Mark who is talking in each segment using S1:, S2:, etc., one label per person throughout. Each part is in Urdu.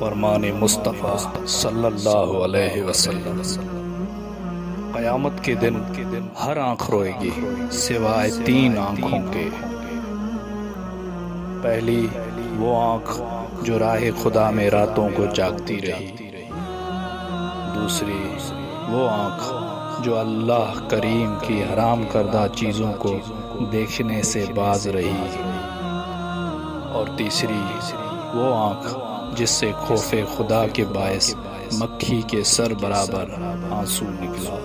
S1: فرمان مصطفیٰ صلی اللہ علیہ وسلم۔ قیامت کے دن ہر آنکھ روئے گی سوائے 3 آنکھوں کے۔ پہلی وہ آنکھ جو راہ خدا میں راتوں کو جاگتی رہی، دوسری وہ آنکھ جو اللہ کریم کی حرام کردہ چیزوں کو دیکھنے سے باز رہی، اور تیسری وہ آنکھ جس سے خوف خدا کے باعث مکھی کے سر برابر آنسو نکلا۔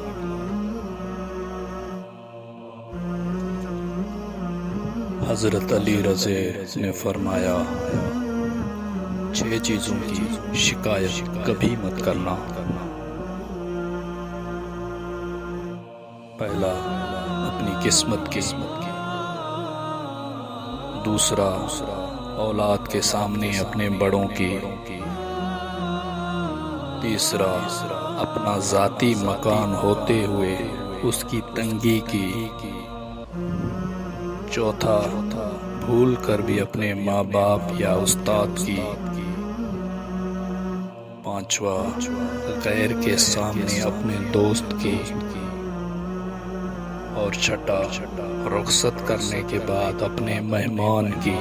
S1: حضرت علی رضی نے فرمایا، 6 چیزوں کی شکایت کبھی مت کرنا۔ پہلا، اپنی قسمت کی، دوسرا اولاد کے سامنے اپنے بڑوں کی، تیسرا اپنا ذاتی مکان ہوتے ہوئے اس کی تنگی کی، چوتھا بھول کر بھی اپنے ماں باپ یا استاد کی، پانچواں غیر کے سامنے اپنے دوست کی، اور چھٹا رخصت کرنے کے بعد اپنے مہمان کی۔